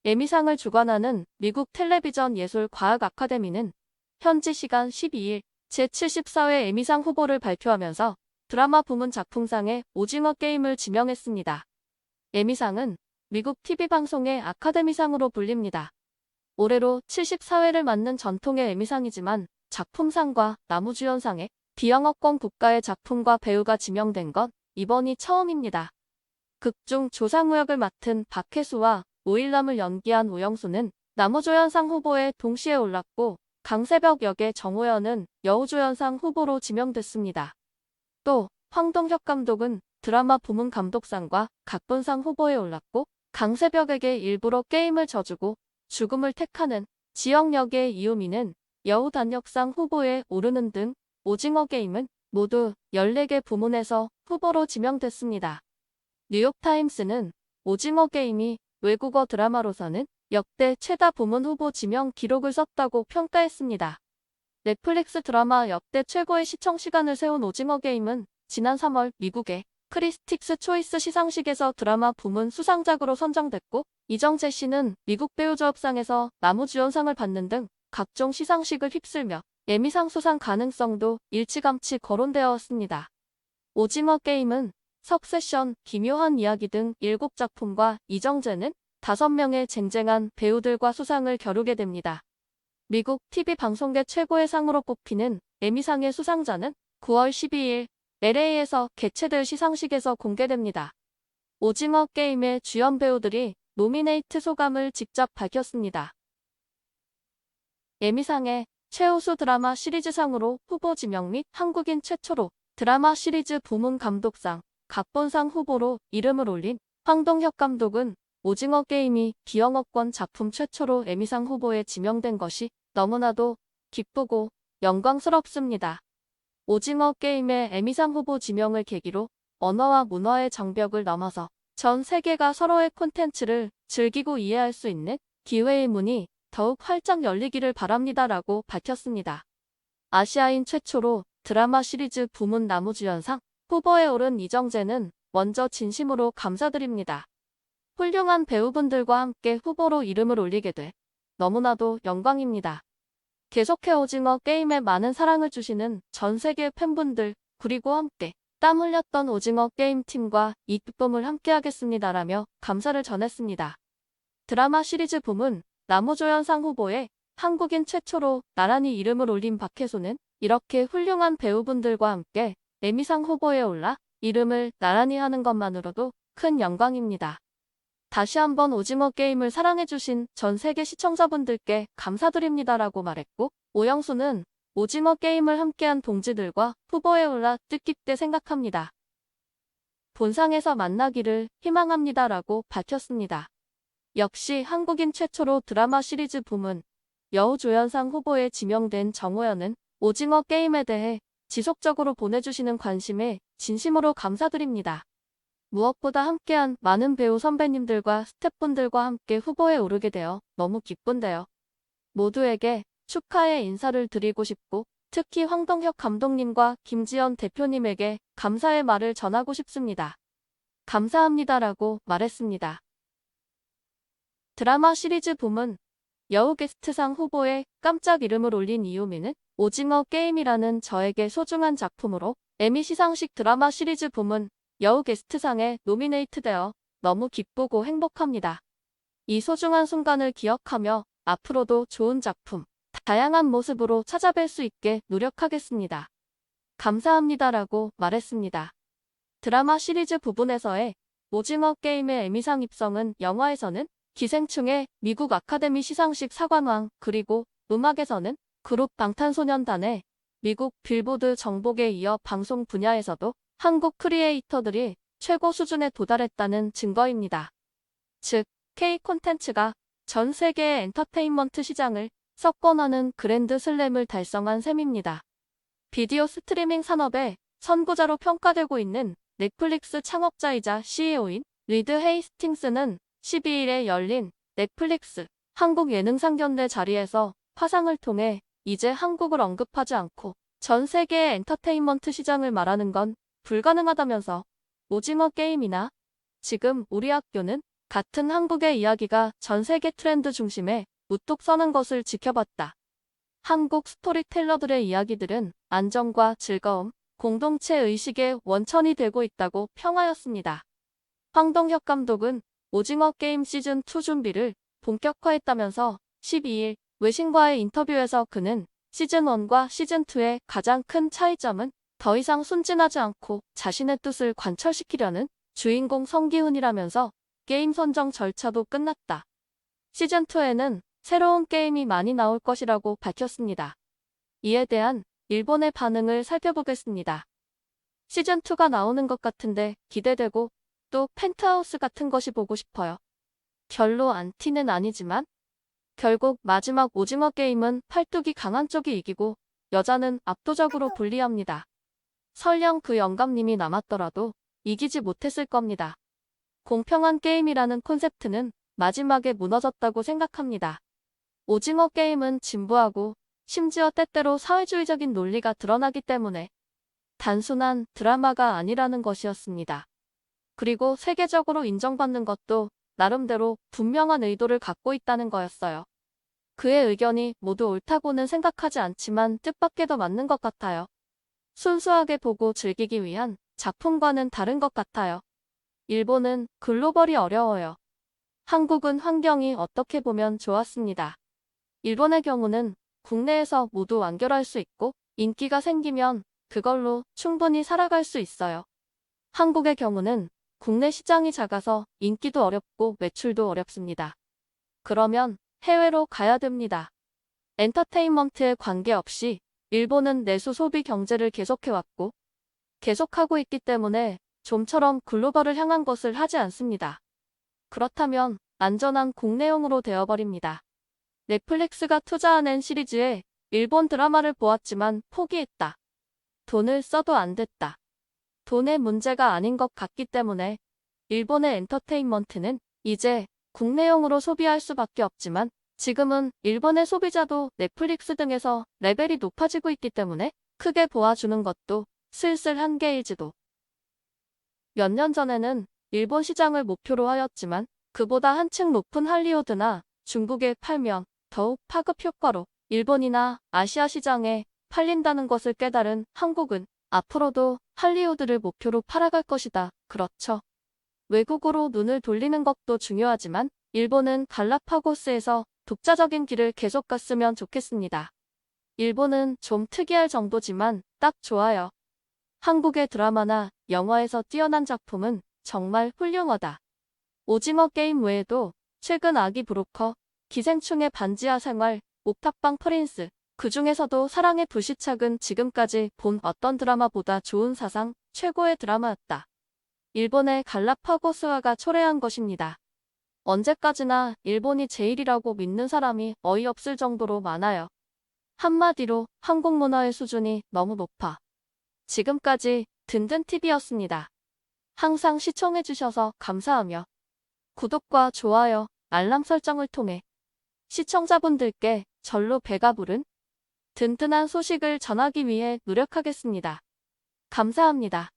에미상을 주관하는 미국 텔레비전 예술 과학 아카데미는 현지 시간 12일 제74회 에미상 후보를 발표하면서 드라마 부문 작품상에 오징어 게임을 지명했습니다. 에미상은 미국 TV 방송의 아카데미상으로 불립니다. 올해로 74회를 맞는 전통의 에미상이지만 작품상과 나무주연상에 비영어권 국가의 작품과 배우가 지명된 건 이번이 처음입니다. 극중 조상우 역을 맡은 박혜수와 오일남을 연기한 오영수는 나무조연상 후보에 동시에 올랐고 강세벽 역의 정호연은 여우조연상 후보로 지명됐습니다. 또 황동혁 감독은 드라마 부문 감독상과 각본상 후보에 올랐고 강세벽에게 일부러 게임을 져주고 죽음을 택하는 지영 역의 이유미는 여우 단역상 후보에 오르는 등 오징어 게임은 모두 14개 부문에서 후보로 지명됐습니다. 뉴욕타임스는 오징어 게임이 외국어 드라마로서는 역대 최다 부문 후보 지명 기록을 썼다고 평가했습니다. 넷플릭스 드라마 역대 최고의 시청 시간을 세운 오징어 게임은 지난 3월 미국의 크리스틱스 초이스 시상식에서 드라마 부문 수상작으로 선정됐고 이정재 씨는 미국 배우조합상에서 나무주연상을 받는 등 각종 시상식을 휩쓸며 에미상 수상 가능성도 일찌감치 거론되었습니다. 오징어 게임은 석세션, 기묘한 이야기 등 7작품과 이정재는 5명의 쟁쟁한 배우들과 수상을 겨루게 됩니다. 미국 TV 방송계 최고의 상으로 꼽히는 에미상의 수상자는 9월 12일 LA에서 개최될 시상식에서 공개됩니다. 오징어 게임의 주연 배우들이 노미네이트 소감을 직접 밝혔습니다. 에미상의 최우수 드라마 시리즈상으로 후보 지명 및 한국인 최초로 드라마 시리즈 부문 감독상, 각본상 후보로 이름을 올린 황동혁 감독은 오징어 게임이 비영어권 작품 최초로 에미상 후보에 지명된 것이 너무나도 기쁘고 영광스럽습니다. 오징어 게임의 에미상 후보 지명을 계기로 언어와 문화의 장벽을 넘어서 전 세계가 서로의 콘텐츠를 즐기고 이해할 수 있는 기회의 문이 더욱 활짝 열리기를 바랍니다라고 밝혔습니다. 아시아인 최초로 드라마 시리즈 부문 나무주연상 후보에 오른 이정재는 먼저 진심으로 감사드립니다. 훌륭한 배우분들과 함께 후보로 이름을 올리게 돼 너무나도 영광입니다. 계속해 오징어 게임에 많은 사랑을 주시는 전 세계 팬분들 그리고 함께 땀 흘렸던 오징어 게임 팀과 이 기쁨을 함께하겠습니다라며 감사를 전했습니다. 드라마 시리즈 부문 나무조연상 후보에 한국인 최초로 나란히 이름을 올린 박혜수는 이렇게 훌륭한 배우분들과 함께 에미상 후보에 올라 이름을 나란히 하는 것만으로도 큰 영광입니다. 다시 한번 오징어 게임을 사랑해주신 전 세계 시청자분들께 감사드립니다라고 말했고 오영수는 오징어 게임을 함께한 동지들과 후보에 올라 뜻깊게 생각합니다. 본상에서 만나기를 희망합니다라고 밝혔습니다. 역시 한국인 최초로 드라마 시리즈 부문 여우조연상 후보에 지명된 정호연은 오징어 게임에 대해 지속적으로 보내주시는 관심에 진심으로 감사드립니다. 무엇보다 함께한 많은 배우 선배님들과 스태프분들과 함께 후보에 오르게 되어 너무 기쁜데요. 모두에게 축하의 인사를 드리고 싶고 특히 황동혁 감독님과 김지연 대표님에게 감사의 말을 전하고 싶습니다. 감사합니다라고 말했습니다. 드라마 시리즈 부문 여우 게스트상 후보에 깜짝 이름을 올린 이유미는 오징어 게임이라는 저에게 소중한 작품으로 에미 시상식 드라마 시리즈 부문 여우 게스트상에 노미네이트되어 너무 기쁘고 행복합니다. 이 소중한 순간을 기억하며 앞으로도 좋은 작품, 다양한 모습으로 찾아뵐 수 있게 노력하겠습니다. 감사합니다라고 말했습니다. 드라마 시리즈 부분에서의 오징어 게임의 에미상 입성은 영화에서는 기생충의 미국 아카데미 시상식 사관왕 그리고 음악에서는 그룹 방탄소년단의 미국 빌보드 정복에 이어 방송 분야에서도 한국 크리에이터들이 최고 수준에 도달했다는 증거입니다. 즉, K 콘텐츠가 전 세계의 엔터테인먼트 시장을 석권하는 그랜드 슬램을 달성한 셈입니다. 비디오 스트리밍 산업의 선구자로 평가되고 있는 넷플릭스 창업자이자 CEO인 리드 헤이스팅스는 12일에 열린 넷플릭스 한국 예능상견례 자리에서 화상을 통해 이제 한국을 언급하지 않고 전 세계의 엔터테인먼트 시장을 말하는 건 불가능하다면서 오징어 게임이나 지금 우리 학교는 같은 한국의 이야기가 전 세계 트렌드 중심에 우뚝 서는 것을 지켜봤다. 한국 스토리텔러들의 이야기들은 안정과 즐거움, 공동체 의식의 원천이 되고 있다고 평하였습니다. 황동혁 감독은 오징어 게임 시즌2 준비를 본격화했다면서 12일 외신과의 인터뷰에서 그는 시즌1과 시즌2의 가장 큰 차이점은 더 이상 순진하지 않고 자신의 뜻을 관철시키려는 주인공 성기훈이라면서 게임 선정 절차도 끝났다. 시즌2에는 새로운 게임이 많이 나올 것이라고 밝혔습니다. 이에 대한 일본의 반응을 살펴보겠습니다. 시즌2가 나오는 것 같은데 기대되고 또 펜트하우스 같은 것이 보고 싶어요. 별로 안티는 아니지만 결국 마지막 오징어 게임은 팔뚝이 강한 쪽이 이기고 여자는 압도적으로 불리합니다. 설령 그 영감님이 남았더라도 이기지 못했을 겁니다. 공평한 게임이라는 콘셉트는 마지막에 무너졌다고 생각합니다. 오징어 게임은 진부하고 심지어 때때로 사회주의적인 논리가 드러나기 때문에 단순한 드라마가 아니라는 것이었습니다. 그리고 세계적으로 인정받는 것도 나름대로 분명한 의도를 갖고 있다는 거였어요. 그의 의견이 모두 옳다고는 생각하지 않지만 뜻밖에도 맞는 것 같아요. 순수하게 보고 즐기기 위한 작품과는 다른 것 같아요. 일본은 글로벌이 어려워요. 한국은 환경이 어떻게 보면 좋았습니다. 일본의 경우는 국내에서 모두 완결할 수 있고 인기가 생기면 그걸로 충분히 살아갈 수 있어요. 한국의 경우는 국내 시장이 작아서 인기도 어렵고 매출도 어렵습니다. 그러면 해외로 가야 됩니다. 엔터테인먼트에 관계없이 일본은 내수 소비 경제를 계속해왔고 계속하고 있기 때문에 좀처럼 글로벌을 향한 것을 하지 않습니다. 그렇다면 안전한 국내용으로 되어버립니다. 넷플릭스가 투자하는 시리즈에 일본 드라마를 보았지만 포기했다. 돈을 써도 안 됐다. 돈의 문제가 아닌 것 같기 때문에 일본의 엔터테인먼트는 이제 국내용으로 소비할 수밖에 없지만 지금은 일본의 소비자도 넷플릭스 등에서 레벨이 높아지고 있기 때문에 크게 보아주는 것도 슬슬 한계일지도. 몇 년 전에는 일본 시장을 목표로 하였지만 그보다 한층 높은 할리우드나 중국에 팔면 더욱 파급 효과로 일본이나 아시아 시장에 팔린다는 것을 깨달은 한국은 앞으로도 할리우드를 목표로 팔아갈 것이다. 그렇죠. 외국으로 눈을 돌리는 것도 중요하지만 일본은 갈라파고스에서 독자적인 길을 계속 갔으면 좋겠습니다. 일본은 좀 특이할 정도지만 딱 좋아요. 한국의 드라마나 영화에서 뛰어난 작품은 정말 훌륭하다. 오징어 게임 외에도 최근 아기 브로커, 기생충의 반지하 생활, 옥탑방 프린스, 그 중에서도 사랑의 불시착은 지금까지 본 어떤 드라마보다 좋은 사상 최고의 드라마였다. 일본의 갈라파고스화가 초래한 것입니다. 언제까지나 일본이 제일이라고 믿는 사람이 어이없을 정도로 많아요. 한마디로 한국 문화의 수준이 너무 높아. 지금까지 든든TV였습니다. 항상 시청해주셔서 감사하며 구독과 좋아요, 알람 설정을 통해 시청자분들께 절로 배가 부른 든든한 소식을 전하기 위해 노력하겠습니다. 감사합니다.